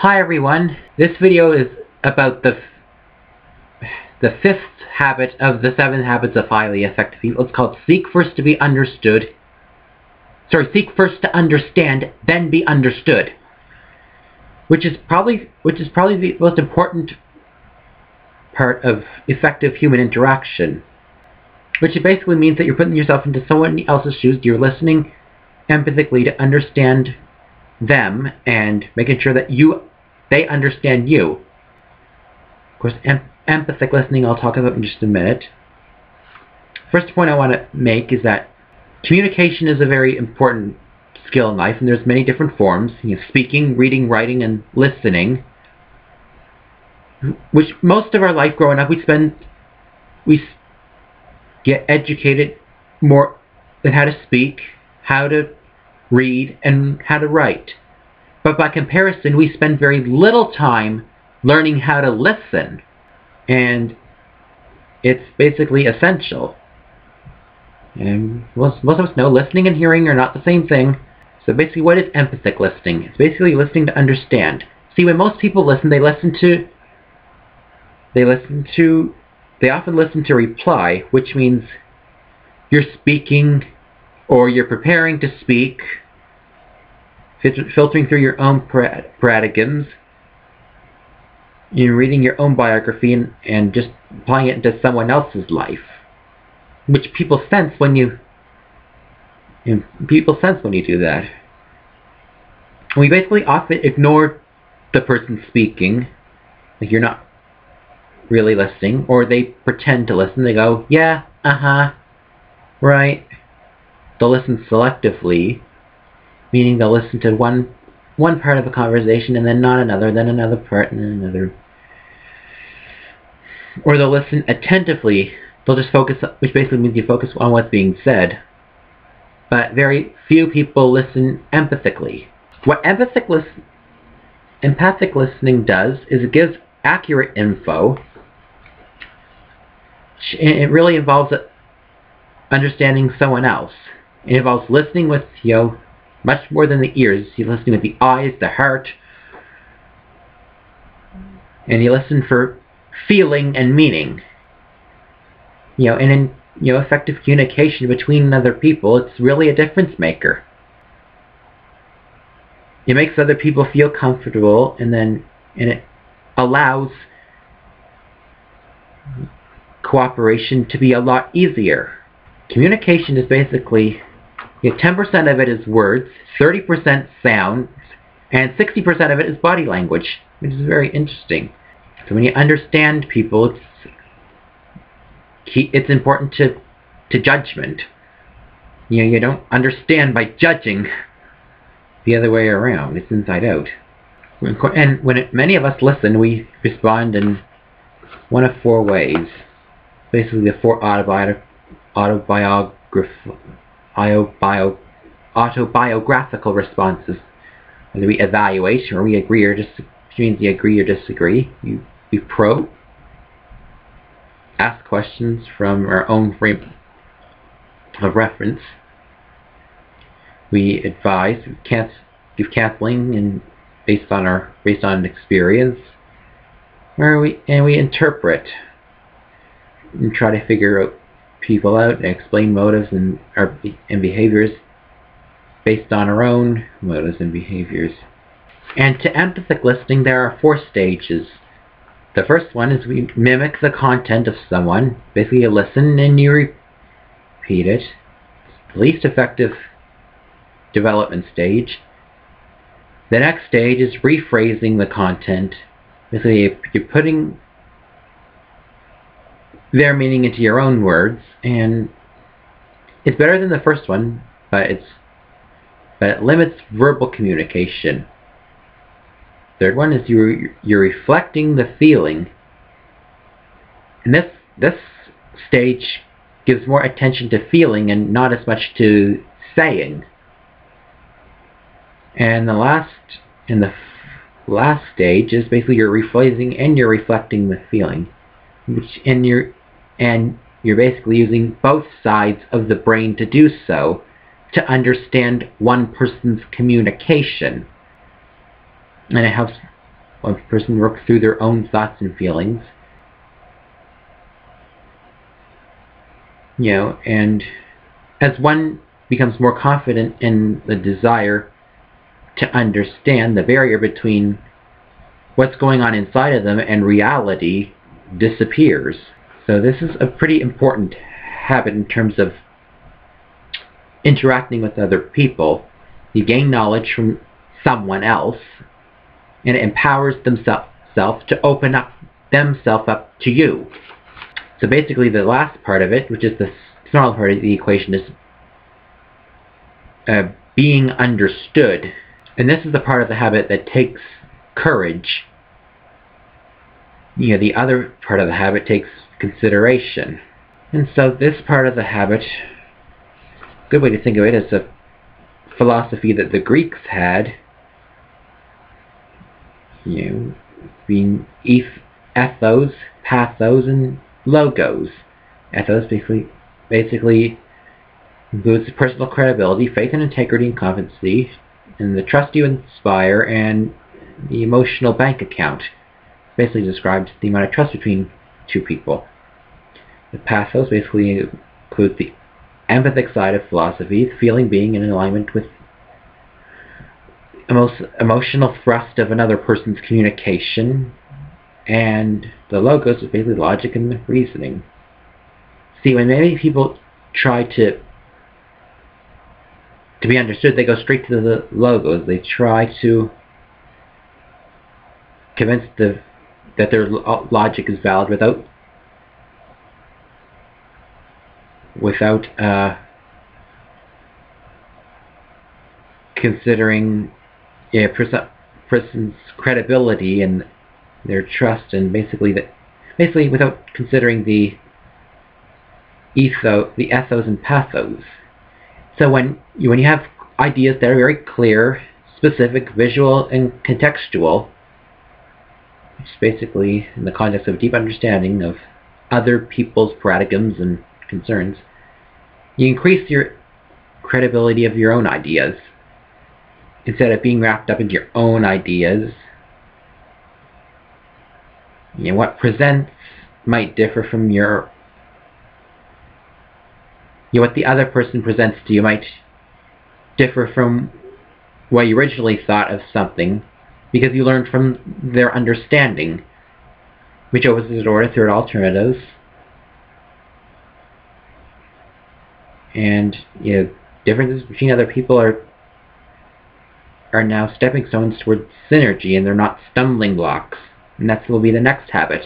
Hi everyone, this video is about the fifth habit of the 7 habits of highly effective people. It's called seek first to be understood. Seek first to understand, then be understood. Which is probably the most important part of effective human interaction. Which basically means that you're putting yourself into someone else's shoes, you're listening empathically to understand them and making sure that they understand you. Of course, empathic listening I'll talk about in just a minute. First point I want to make is that communication is a very important skill in life, and there's many different forms. Speaking, reading, writing, and listening. Which most of our life growing up, we get educated more in how to speak, how to read, and how to write. But by comparison, we spend very little time learning how to listen. And it's basically essential. And most of us know listening and hearing are not the same thing. So basically, what is empathic listening? It's basically listening to understand. See, when most people listen, they often listen to reply, which means you're speaking or you're preparing to speak, filtering through your own paradigms, you're reading your own biography and just applying it into someone else's life, which people sense when you do that. We basically often ignore the person speaking, like you're not really listening, or they pretend to listen. They go, yeah, right. They'll listen selectively, meaning they'll listen to one part of a conversation and then not another, then another part and then another. Or they'll listen attentively. They'll just focus, which basically means you focus on what's being said. But very few people listen empathically. What empathic listening does is it gives accurate info. It really involves understanding someone else. It involves listening with, much more than the ears. You're listening with the eyes, the heart, and you listen for feeling and meaning. And in effective communication between other people, it's really a difference maker. It makes other people feel comfortable, and it allows cooperation to be a lot easier. Communication is basically 10% of it is words, 30% sounds, and 60% of it is body language, which is very interesting. So when you understand people, it's important to judgment. You don't understand by judging. The other way around. It's inside out. And when many of us listen, we respond in one of 4 ways. Basically, the 4 autobiographical responses. Whether we evaluate, or we agree or disagree, which means you agree or disagree. We probe, ask questions from our own frame of reference. We advise, do counseling and based on experience, we interpret and try to figure people out and explain motives and behaviors based on our own motives and behaviors. And to empathic listening, there are 4 stages. The first one is we mimic the content of someone. Basically, you listen and you repeat it. It's the least effective development stage. The next stage is rephrasing the content. Basically, you're putting their meaning into your own words, and it's better than the first one, but it limits verbal communication. Third one is you're reflecting the feeling, and this stage gives more attention to feeling and not as much to saying. And the last stage is basically you're rephrasing and you're reflecting the feeling, and you're basically using both sides of the brain to do so, to understand one person's communication. And it helps One person works through their own thoughts and feelings. And as one becomes more confident in the desire to understand, the barrier between what's going on inside of them and reality disappears. So this is a pretty important habit in terms of interacting with other people. You gain knowledge from someone else, and it empowers themselves to open up themselves up to you. So basically the last part of it, which is the smaller part of the equation, is being understood. And this is the part of the habit that takes courage. The other part of the habit takes consideration. And so this part of the habit, a good way to think of it is a philosophy that the Greeks had, being ethos, pathos, and logos. Ethos basically includes personal credibility, faith and integrity and competency, and the trust you inspire, and the emotional bank account. Basically describes the amount of trust between two people. The pathos basically includes the empathic side of philosophy, feeling, being in alignment with emotional thrust of another person's communication, and the logos is basically logic and reasoning. See, when many people try to be understood, they go straight to the logos. They try to convince that their logic is valid without considering a person's credibility and their trust, and basically without considering the ethos and pathos. So when you have ideas that are very clear, specific, visual, and contextual, which is basically in the context of a deep understanding of other people's paradigms and concerns, you increase your credibility of your own ideas. Instead of being wrapped up into your own ideas, what presents might differ from what the other person presents to you might differ from what you originally thought of something, because you learned from their understanding, which opens the door to third alternatives. And differences between other people are now stepping stones towards synergy, and they're not stumbling blocks. And that will be the next habit.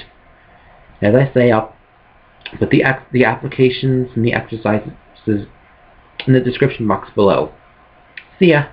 As I say, I'll put the applications and the exercises in the description box below. See ya!